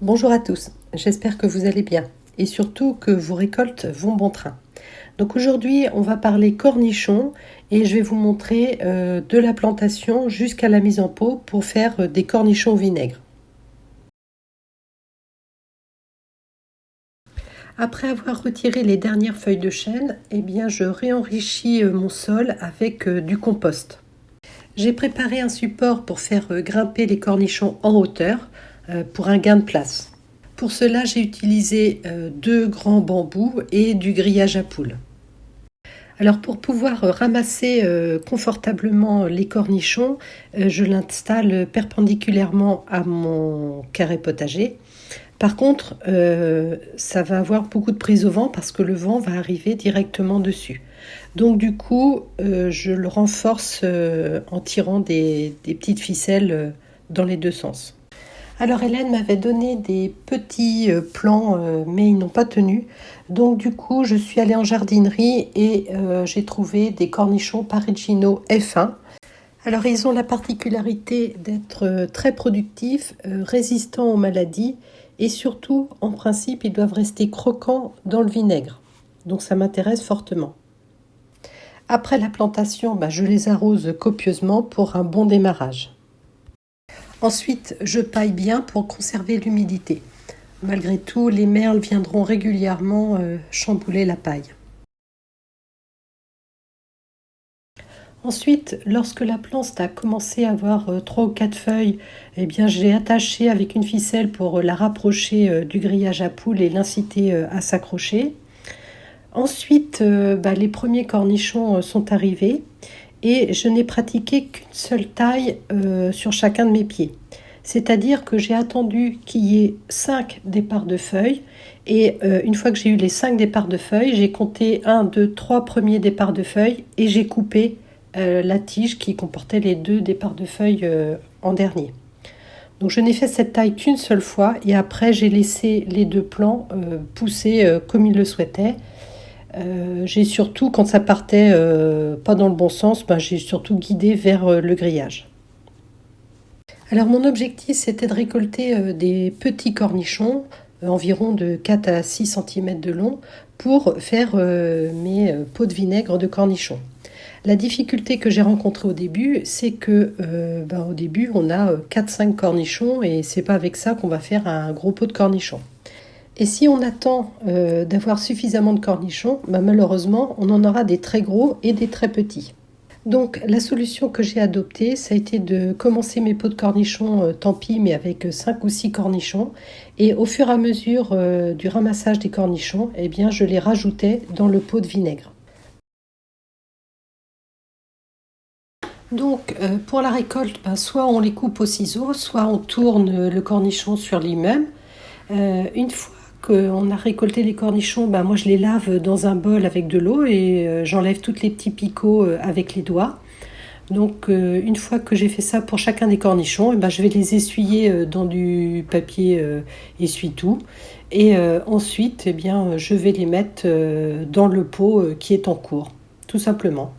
Bonjour à tous, j'espère que vous allez bien et surtout que vos récoltes vont bon train. Donc aujourd'hui on va parler cornichons et je vais vous montrer de la plantation jusqu'à la mise en pot pour faire des cornichons au vinaigre. Après avoir retiré les dernières feuilles de chêne, je réenrichis mon sol avec du compost. J'ai préparé un support pour faire grimper les cornichons en hauteur pour un gain de place. Pour cela, j'ai utilisé deux grands bambous et du grillage à poules. Alors pour pouvoir ramasser confortablement les cornichons, je l'installe perpendiculairement à mon carré potager. Par contre, ça va avoir beaucoup de prise au vent parce que le vent va arriver directement dessus. Donc du coup, je le renforce en tirant des petites ficelles dans les deux sens. Alors Hélène m'avait donné des petits plants, mais ils n'ont pas tenu. Donc du coup, je suis allée en jardinerie et j'ai trouvé des cornichons Parigino F1. Alors ils ont la particularité d'être très productifs, résistants aux maladies et surtout, en principe, ils doivent rester croquants dans le vinaigre. Donc ça m'intéresse fortement. Après la plantation, je les arrose copieusement pour un bon démarrage. Ensuite, je paille bien pour conserver l'humidité. Malgré tout, les merles viendront régulièrement chambouler la paille. Ensuite, lorsque la plante a commencé à avoir 3 ou 4 feuilles, j'ai attaché avec une ficelle pour la rapprocher du grillage à poules et l'inciter à s'accrocher. Ensuite, les premiers cornichons sont arrivés et je n'ai pratiqué qu'une seule taille sur chacun de mes pieds. C'est-à-dire que j'ai attendu qu'il y ait 5 départs de feuilles et une fois que j'ai eu les 5 départs de feuilles, j'ai compté 1, 2, 3 premiers départs de feuilles et j'ai coupé la tige qui comportait les 2 départs de feuilles en dernier. Donc je n'ai fait cette taille qu'une seule fois et après j'ai laissé les 2 plants pousser comme ils le souhaitaient. J'ai surtout, quand ça partait pas dans le bon sens, j'ai surtout guidé vers le grillage. Alors mon objectif c'était de récolter des petits cornichons, environ de 4 à 6 cm de long, pour faire mes pots de vinaigre de cornichons. La difficulté que j'ai rencontrée au début, c'est que au début on a 4-5 cornichons et c'est pas avec ça qu'on va faire un gros pot de cornichons. Et si on attend d'avoir suffisamment de cornichons, malheureusement, on en aura des très gros et des très petits. Donc la solution que j'ai adoptée, ça a été de commencer mes pots de cornichons, tant pis, mais avec 5 ou 6 cornichons. Et au fur et à mesure du ramassage des cornichons, je les rajoutais dans le pot de vinaigre. Donc pour la récolte, soit on les coupe au ciseau, soit on tourne le cornichon sur lui-même. Une fois qu'on a récolté les cornichons, moi je les lave dans un bol avec de l'eau et j'enlève tous les petits picots avec les doigts. Donc une fois que j'ai fait ça pour chacun des cornichons, je vais les essuyer dans du papier essuie-tout et ensuite je vais les mettre dans le pot qui est en cours, tout simplement.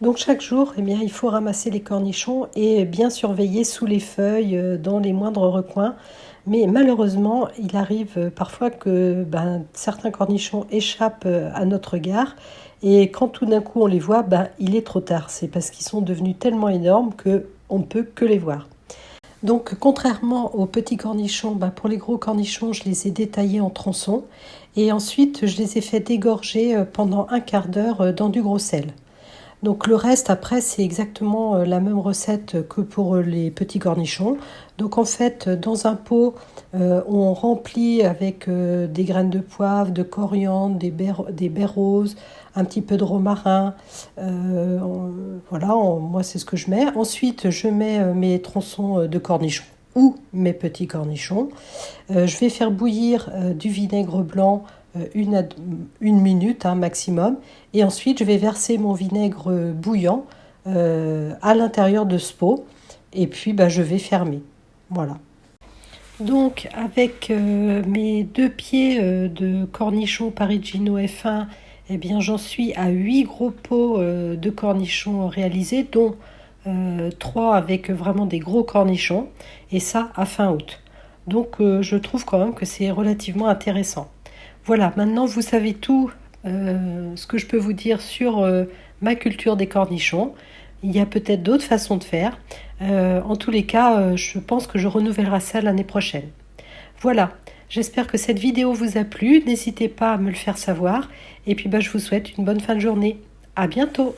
Donc chaque jour, il faut ramasser les cornichons et bien surveiller sous les feuilles, dans les moindres recoins. Mais malheureusement, il arrive parfois que certains cornichons échappent à notre regard. Et quand tout d'un coup on les voit, il est trop tard. C'est parce qu'ils sont devenus tellement énormes qu'on ne peut que les voir. Donc contrairement aux petits cornichons, pour les gros cornichons, je les ai détaillés en tronçons. Et ensuite, je les ai fait dégorger pendant un quart d'heure dans du gros sel. Donc le reste après c'est exactement la même recette que pour les petits cornichons. Donc en fait dans un pot on remplit avec des graines de poivre, de coriandre, des baies roses, un petit peu de romarin. Moi c'est ce que je mets. Ensuite je mets mes tronçons de cornichons ou mes petits cornichons. Je vais faire bouillir du vinaigre blanc 1 minute maximum et ensuite je vais verser mon vinaigre bouillant à l'intérieur de ce pot et puis je vais fermer. Voilà. Donc avec mes 2 pieds de cornichons Parigino F1, j'en suis à 8 gros pots de cornichons réalisés, dont 3 avec vraiment des gros cornichons, et ça à fin août. Donc je trouve quand même que c'est relativement intéressant. Voilà, maintenant vous savez tout ce que je peux vous dire sur ma culture des cornichons. Il y a peut-être d'autres façons de faire. En tous les cas, je pense que je renouvellerai ça l'année prochaine. Voilà, j'espère que cette vidéo vous a plu. N'hésitez pas à me le faire savoir. Et puis je vous souhaite une bonne fin de journée. À bientôt!